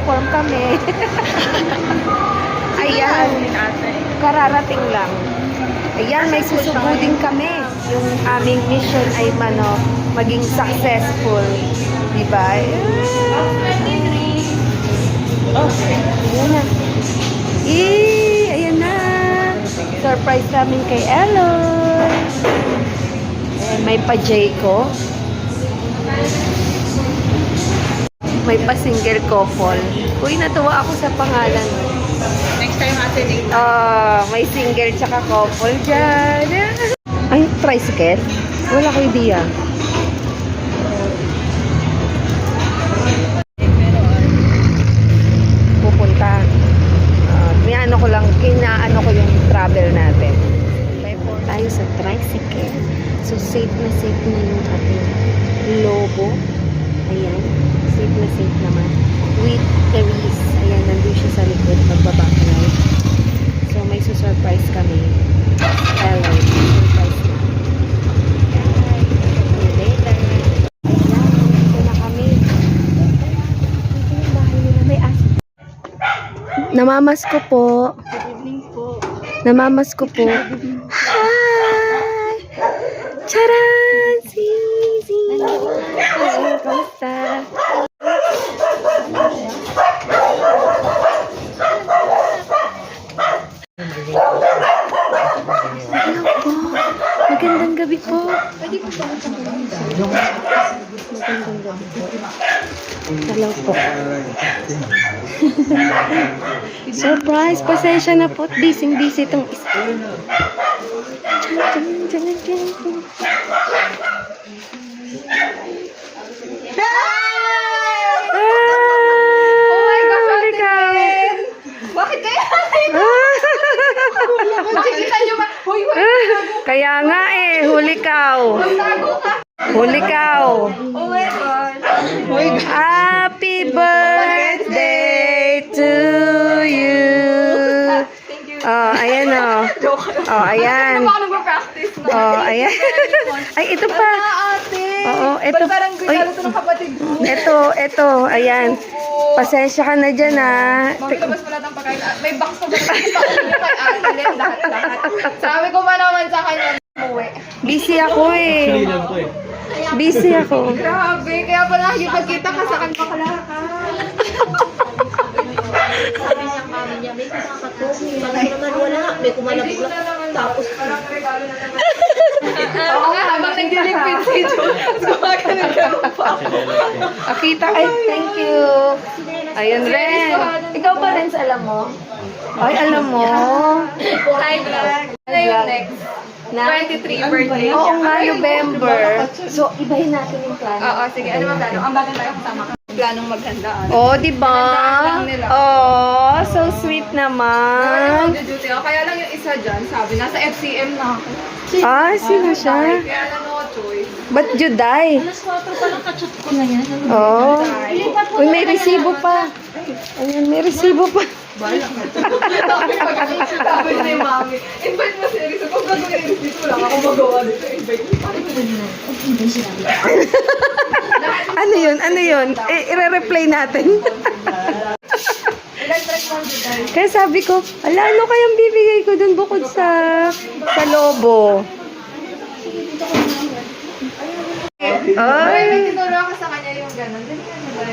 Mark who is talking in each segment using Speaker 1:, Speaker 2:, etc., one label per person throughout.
Speaker 1: naka-uniform kami. Ayan. Kararating lang. Ayan, may susubudin kami. Yung aming mission ay maging successful. Diba? Ayan na. Ayan na. Surprise namin kay Eloy. Ayan, may pa-Jayco. May pa-single couple. Uy, natuwa ako sa pangalan.
Speaker 2: Next time ate date.
Speaker 1: May single tsaka couple dyan. Ay, tricycle? Wala ko idea. Pupunta. Kinaano ko yung travel natin. Tayo sa tricycle. So, safe na yung ating lobo. Ayan. Safe na safe naman. With Therese. Ayan, nandun siya sa likod. Magbabacklight. So, may susurprise kami. Hello. Surprise na. Later. Ayan. Ito na kami. Ito yung bahay nila. May aso. Namamas ko po.
Speaker 2: Good evening po.
Speaker 1: Namamas ko po. Hi! Charan! Zizi! Kamusta? Hello po. Magandang gabi po. Magandang gabi po. Hello po. Surprise! Pasensya na po. Busy itong isa. Oh my gosh!
Speaker 2: Bakit kaya? Nakikita nyo ba? Hoy,
Speaker 1: Kaya nga huli kaw. Huli kaw.
Speaker 2: oh my God.
Speaker 1: Happy birthday to you.
Speaker 2: Thank you.
Speaker 1: Oh, ayan oh. Oh, ayan.
Speaker 2: Ano ba nag-practice na?
Speaker 1: Oh, ayan. Ay, ito pa.
Speaker 2: Ate.
Speaker 1: Oo, ito.
Speaker 2: Ba't parang
Speaker 1: Ay,
Speaker 2: gano'n ito ng kapatid mo?
Speaker 1: ito. Ayan. Pasensya ka na dyan, ha.
Speaker 2: Maglabas mo lahat ng pagkain. May box na ba? Kay ate. Lahat. Sabi ko pa naman sa kanya, umuwi.
Speaker 1: Busy ako Busy ako.
Speaker 2: Grabe, kaya pala nakikipagkita ka sa kanya kalaka.
Speaker 3: Sabi niya kami niya, may kumakatok. Naman wala, may kumalabog lang. Tapos,
Speaker 2: Oo nga, habang nagdiligpid si Jun, gumagano pa.
Speaker 1: Akita, ay, thank you. Ayun rin. Ikaw ba rin sa alam mo? Ay, alam mo.
Speaker 2: Hi, vlog. Ano yung next?
Speaker 1: Na?
Speaker 2: 23 birthday.
Speaker 1: Oo nga, November. So, ibahin natin yung plano.
Speaker 2: Oo, sige. Ano bang plano? Ang bagay tayo kasama ka. Planong maghandaan.
Speaker 1: Oh, di ba?
Speaker 2: Lang nila.
Speaker 1: Oh, so sweet naman.
Speaker 2: Mag-duty ako. Kaya lang yung isa dyan, sabi, nasa FCM na ako.
Speaker 1: Ah, sino siya?
Speaker 2: Kaya lang no choice.
Speaker 1: Ba't Juday?
Speaker 3: alas 4 pa lang kachat ko na yan.
Speaker 1: Oh. Uy, may resibo pa. Ayan, may resibo pa.
Speaker 2: Sabi ni Mami, invite mo si Erisa. Kung gagawin yung dito, wala ako magawa dito. Invite mo.
Speaker 1: Ano yun? I-re-replay natin. Kaya sabi ko, ala, ano kayang bibigay ko dun bukod sa lobo?
Speaker 2: Ay,
Speaker 1: Ay,
Speaker 2: may tinuro ako sa kanya yung gano'n. Dali ka na ba?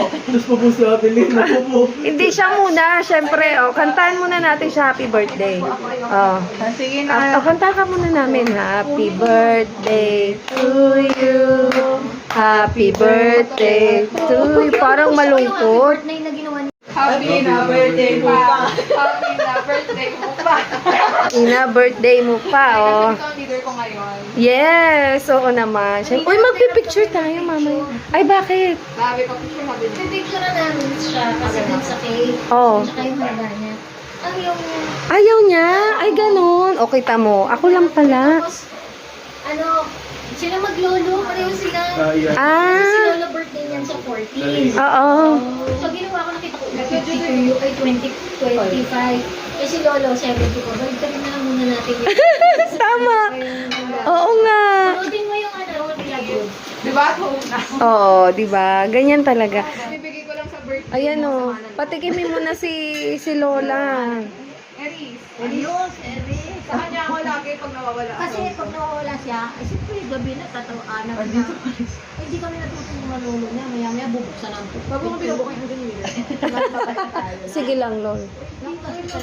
Speaker 4: Tapos pa po sa atin din, naku po.
Speaker 1: hindi siya muna, syempre, kantahan muna natin siya happy birthday.
Speaker 2: Sige
Speaker 1: Kantahan ka muna namin, happy birthday to you. Happy birthday to you. Parang malungkot.
Speaker 3: Fortnite na ginawa niya.
Speaker 2: Happy na birthday pa. Happy na birthday mo pa.
Speaker 1: Birthday mo pa, oh.
Speaker 2: Ikaw ang leader ko ngayon.
Speaker 1: Yes, oo naman. Uy, magpipicture tayo, mamaya. Ay, bakit?
Speaker 2: Sabi ko, picture sabi niya.
Speaker 3: Pipicture na namin siya kasi dun sa cake.
Speaker 1: Oo.
Speaker 3: Tsaka yung handa niya. Ang yung...
Speaker 1: Ayaw niya? Ay, ganun. O, kita mo. Ako lang pala.
Speaker 3: Tapos, sila maglolo. Pareho sila.
Speaker 4: Yeah.
Speaker 3: Kasi si
Speaker 1: Ah,
Speaker 3: Lola birthday niyan sa 40.
Speaker 1: oo.
Speaker 3: So, ginawa ko nakita ko. 52 ay 2025. Eh si Lolo, 70 ko. Balik ka rin na muna natin yun.
Speaker 1: Tama. Oo nga.
Speaker 3: Panoodin mo yung vlog.
Speaker 2: Di ba? Ito una.
Speaker 1: Oo, di ba? Ganyan talaga.
Speaker 2: Bibigay ko lang sa birthday
Speaker 1: Ayan
Speaker 2: mo,
Speaker 1: o.
Speaker 2: sama na lang.
Speaker 1: Patikimin mo na si Lola.
Speaker 2: Eris.
Speaker 3: Ayos, Eri.
Speaker 2: Sa kanya ako lagi pag nawawala ako.
Speaker 3: Kasi pag nawawala siya, ay siyempre gabi na tatawaanan na. Ay, hindi kami natutulong manulo niya. Maya-maya bubuksan ang puto.
Speaker 2: Bago ko pinabukay ang ganyan.
Speaker 1: Sige lang, Lol. Alam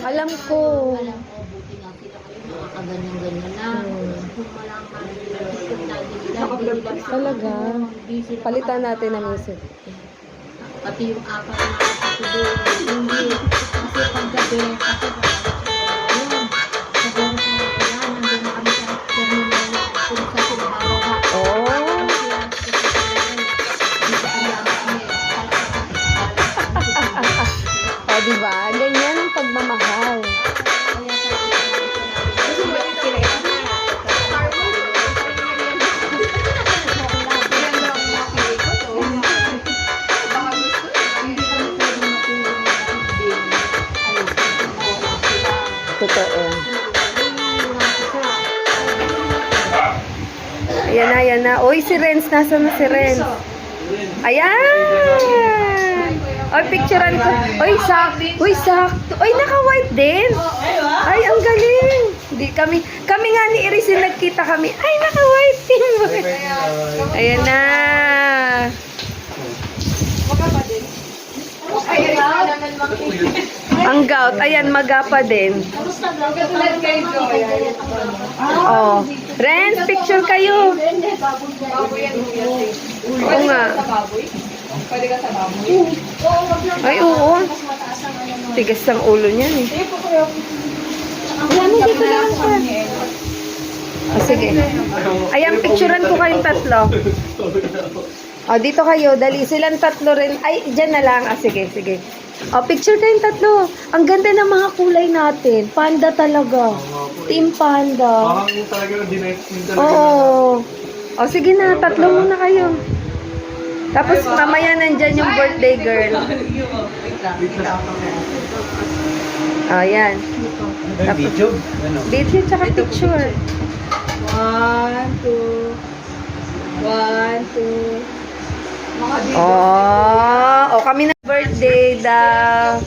Speaker 3: Alam
Speaker 1: ko.
Speaker 3: Alam ko, buti nga kita kayo nakakaganyan-ganyan na. Kung malaman, kung lagi nila.
Speaker 1: Talaga. Palitan natin ang isip.
Speaker 3: Pati yung apat na kapatuloy, hindi. Kasi paggabi, kasi yun. Siguro sa kaya, nandun na kami sa terminal na kung sa pinabababa.
Speaker 1: Oh. O, diba? Ganyan ang pagmamahal.
Speaker 2: Kasi ba yung Star Wars? Yan lang ang napili ko to. Baka gusto
Speaker 1: Totoo. Ayan na. Uy, si Renz. Nasaan na si Renz? Ayan! Oy, picturean ko. Uy, sakto. Uy, naka-white din. Ay, ang galing. Hindi kami nga ni Iris yung nagkita kami. Ay, naka-white din. Ayan na.
Speaker 2: Ay, naman
Speaker 1: Ang gout. Ayan, magapa din.
Speaker 3: Kamusta daw?
Speaker 2: Katulad kay Joy.
Speaker 1: Oh. Renz, picture kayo.
Speaker 2: Baboy yan.
Speaker 1: Oo nga.
Speaker 2: Sa baboy? Pwede ka sa baboy?
Speaker 3: Oo, wag lang.
Speaker 1: Ay, oo.
Speaker 3: Mas mataas ang ano mo.
Speaker 1: Tigas ng ulo niyan eh. Ayan, hindi ko lang pa. Oh, sige. Ayan, picturean ko kayong tatlo. O, dito kayo. Dali. Silang tatlo rin. Ay, dyan na lang. Ah, sige. O, picture kayong tatlo. Ang ganda ng mga kulay natin. Panda talaga. Team Panda.
Speaker 4: Parang talaga na dinext talaga.
Speaker 1: Oo. O, sige na. Tatlo muna kayo. Tapos, mamaya nandyan yung birthday girl. O, yan.
Speaker 4: Video? Ano?
Speaker 1: Video tsaka picture.
Speaker 2: 1, 2. 1, 2. Mga
Speaker 1: Oh, kami na birthday daw.